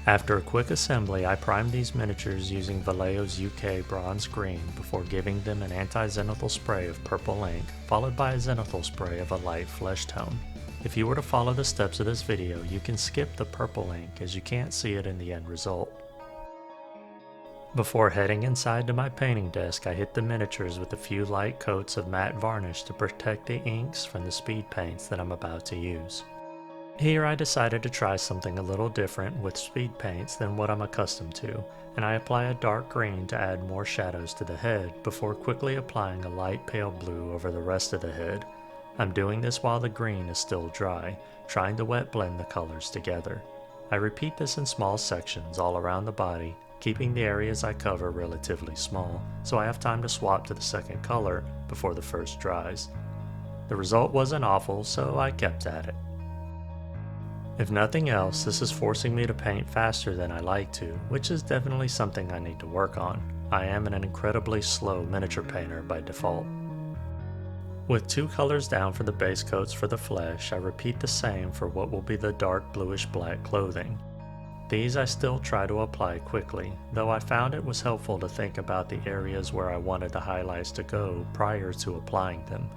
After a quick assembly, I primed these miniatures using Vallejo's UK Bronze Green before giving them an anti-zenithal spray of purple ink, followed by a zenithal spray of a light flesh tone. If you were to follow the steps of this video, you can skip the purple ink as you can't see it in the end result. Before heading inside to my painting desk, I hit the miniatures with a few light coats of matte varnish to protect the inks from the speed paints that I'm about to use. Here I decided to try something a little different with speed paints than what I'm accustomed to, and I apply a dark green to add more shadows to the head before quickly applying a light pale blue over the rest of the head. I'm doing this while the green is still dry, trying to wet blend the colors together. I repeat this in small sections all around the body, keeping the areas I cover relatively small, so I have time to swap to the second color before the first dries. The result wasn't awful, so I kept at it. If nothing else, this is forcing me to paint faster than I like to, which is definitely something I need to work on. I am an incredibly slow miniature painter by default. With 2 colors down for the base coats for the flesh, I repeat the same for what will be the dark bluish black clothing. These I still try to apply quickly, though I found it was helpful to think about the areas where I wanted the highlights to go prior to applying them.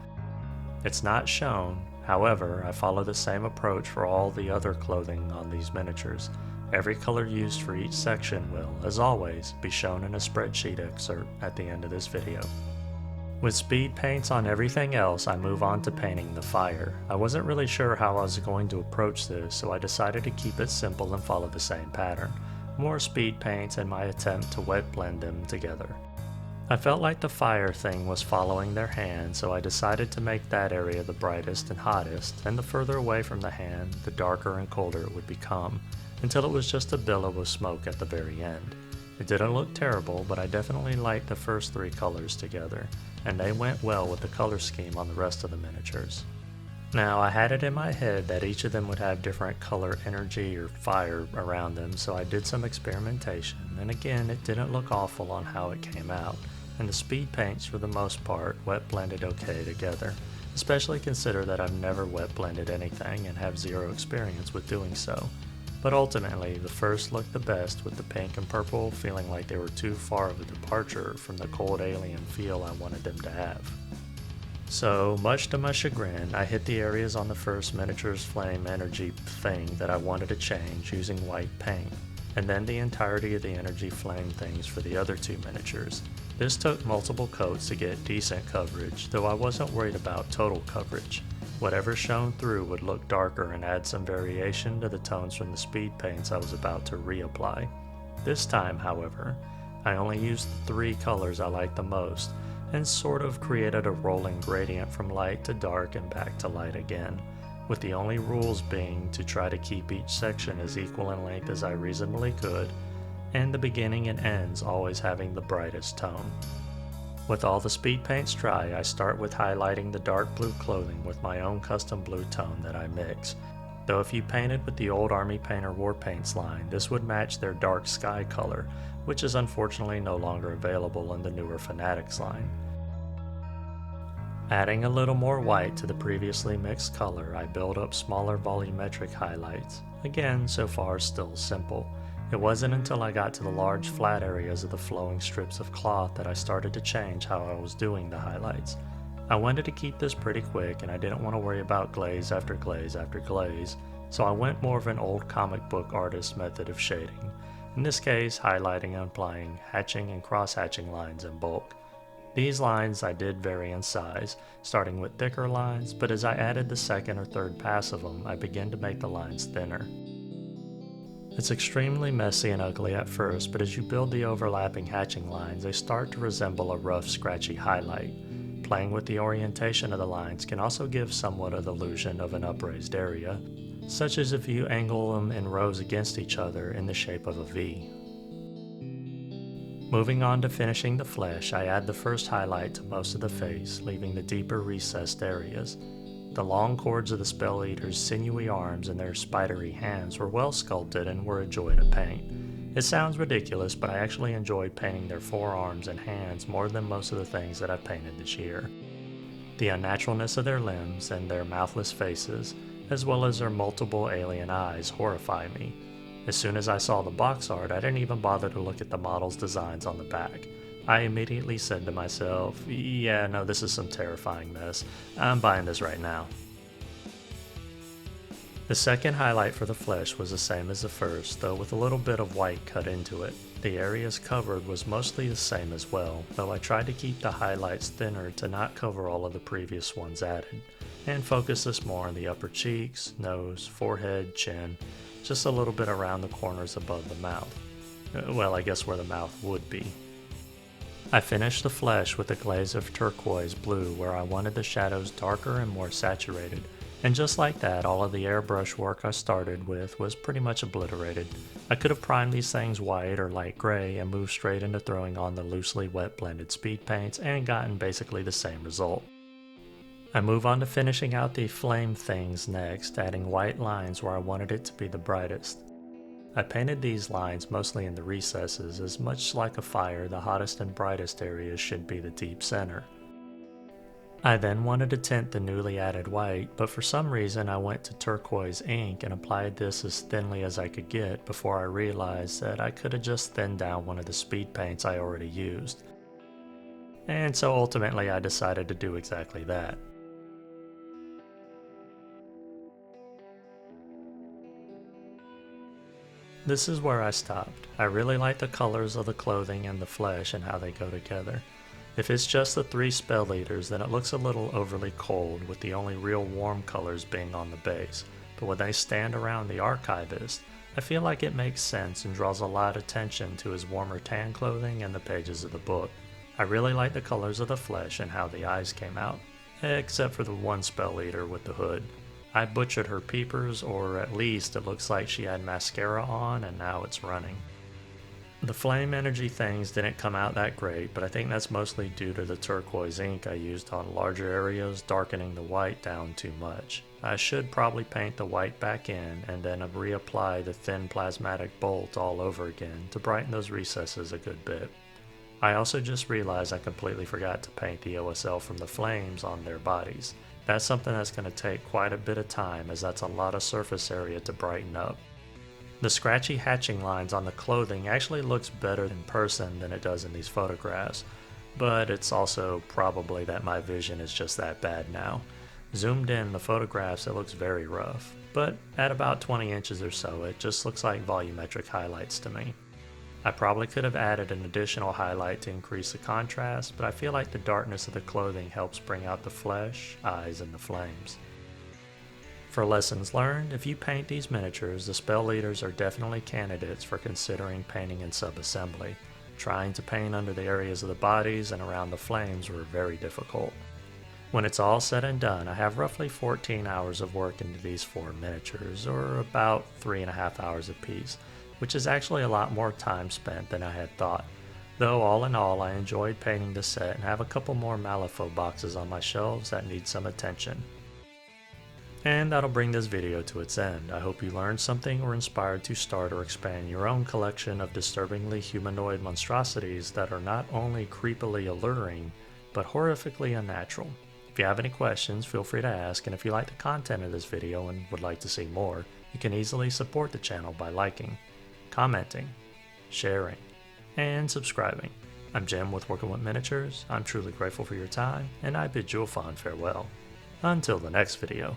It's not shown, however, I follow the same approach for all the other clothing on these miniatures. Every color used for each section will, as always, be shown in a spreadsheet excerpt at the end of this video. With speed paints on everything else, I move on to painting the fire. I wasn't really sure how I was going to approach this, so I decided to keep it simple and follow the same pattern. More speed paints in my attempt to wet blend them together. I felt like the fire thing was following their hand, so I decided to make that area the brightest and hottest, and the further away from the hand, the darker and colder it would become, until it was just a billow of smoke at the very end. It didn't look terrible, but I definitely liked the first 3 colors together, and they went well with the color scheme on the rest of the miniatures. Now, I had it in my head that each of them would have different color energy or fire around them, so I did some experimentation, and again, it didn't look awful on how it came out. And the speed paints, for the most part, wet blended okay together, especially consider that I've never wet blended anything and have 0 experience with doing so. But ultimately, the first looked the best, with the pink and purple feeling like they were too far of a departure from the cold alien feel I wanted them to have. So, much to my chagrin, I hit the areas on the first miniature's flame energy thing that I wanted to change using white paint, and then the entirety of the energy flame things for the other 2 miniatures. This took multiple coats to get decent coverage, though I wasn't worried about total coverage. Whatever shone through would look darker and add some variation to the tones from the speed paints I was about to reapply. This time, however, I only used the 3 colors I liked the most, and sort of created a rolling gradient from light to dark and back to light again, with the only rules being to try to keep each section as equal in length as I reasonably could, and the beginning and ends always having the brightest tone. With all the speed paints dry, I start with highlighting the dark blue clothing with my own custom blue tone that I mix. Though if you painted with the old Army Painter War Paints line, this would match their dark sky color, which is unfortunately no longer available in the newer Fanatics line. Adding a little more white to the previously mixed color, I build up smaller volumetric highlights. Again, so far still simple. It wasn't until I got to the large flat areas of the flowing strips of cloth that I started to change how I was doing the highlights. I wanted to keep this pretty quick, and I didn't want to worry about glaze after glaze after glaze, so I went more of an old comic book artist method of shading. In this case, highlighting and applying hatching and cross-hatching lines in bulk. These lines I did vary in size, starting with thicker lines, but as I added the second or third pass of them, I began to make the lines thinner. It's extremely messy and ugly at first, but as you build the overlapping hatching lines, they start to resemble a rough, scratchy highlight. Playing with the orientation of the lines can also give somewhat of the illusion of an upraised area, such as if you angle them in rows against each other in the shape of a V. Moving on to finishing the flesh, I add the first highlight to most of the face, leaving the deeper recessed areas. The long cords of the Spell Eater's sinewy arms and their spidery hands were well sculpted and were a joy to paint. It sounds ridiculous, but I actually enjoyed painting their forearms and hands more than most of the things that I've painted this year. The unnaturalness of their limbs and their mouthless faces, as well as their multiple alien eyes, horrify me. As soon as I saw the box art, I didn't even bother to look at the model's designs on the back. I immediately said to myself, yeah, no, this is some terrifying mess. I'm buying this right now. The second highlight for the flesh was the same as the first, though with a little bit of white cut into it. The areas covered was mostly the same as well, though I tried to keep the highlights thinner to not cover all of the previous ones added, and focus this more on the upper cheeks, nose, forehead, chin, just a little bit around the corners above the mouth. Well, I guess where the mouth would be. I finished the flesh with a glaze of turquoise blue where I wanted the shadows darker and more saturated. And just like that, all of the airbrush work I started with was pretty much obliterated. I could have primed these things white or light gray and moved straight into throwing on the loosely wet blended speed paints and gotten basically the same result. I move on to finishing out the flame things next, adding white lines where I wanted it to be the brightest. I painted these lines mostly in the recesses, as much like a fire, the hottest and brightest areas should be the deep center. I then wanted to tint the newly added white, but for some reason I went to turquoise ink and applied this as thinly as I could get before I realized that I could have just thinned down one of the speed paints I already used. And so ultimately I decided to do exactly that. This is where I stopped. I really like the colors of the clothing and the flesh and how they go together. If it's just the 3 spell leaders, then it looks a little overly cold, with the only real warm colors being on the base. But when they stand around the archivist, I feel like it makes sense and draws a lot of attention to his warmer tan clothing and the pages of the book. I really like the colors of the flesh and how the eyes came out, except for the one spell leader with the hood. I butchered her peepers, or at least it looks like she had mascara on and now it's running. The flame energy things didn't come out that great, but I think that's mostly due to the turquoise ink I used on larger areas, darkening the white down too much. I should probably paint the white back in and then reapply the thin plasmatic bolt all over again to brighten those recesses a good bit. I also just realized I completely forgot to paint the OSL from the flames on their bodies. That's something that's going to take quite a bit of time, as that's a lot of surface area to brighten up. The scratchy hatching lines on the clothing actually looks better in person than it does in these photographs, but it's also probably that my vision is just that bad now. Zoomed in the photographs it looks very rough, but at about 20 inches or so it just looks like volumetric highlights to me. I probably could have added an additional highlight to increase the contrast, but I feel like the darkness of the clothing helps bring out the flesh, eyes, and the flames. For lessons learned, if you paint these miniatures, the spell leaders are definitely candidates for considering painting in sub-assembly. Trying to paint under the areas of the bodies and around the flames were very difficult. When it's all said and done, I have roughly 14 hours of work into these 4 miniatures, or about 3.5 hours apiece, which is actually a lot more time spent than I had thought. Though all in all, I enjoyed painting the set and have a couple more Malifaux boxes on my shelves that need some attention. And that'll bring this video to its end. I hope you learned something or inspired to start or expand your own collection of disturbingly humanoid monstrosities that are not only creepily alluring, but horrifically unnatural. If you have any questions, feel free to ask, and if you like the content of this video and would like to see more, you can easily support the channel by liking, commenting, sharing, and subscribing. I'm Jim with Working With Miniatures. I'm truly grateful for your time, and I bid you a fond farewell. Until the next video.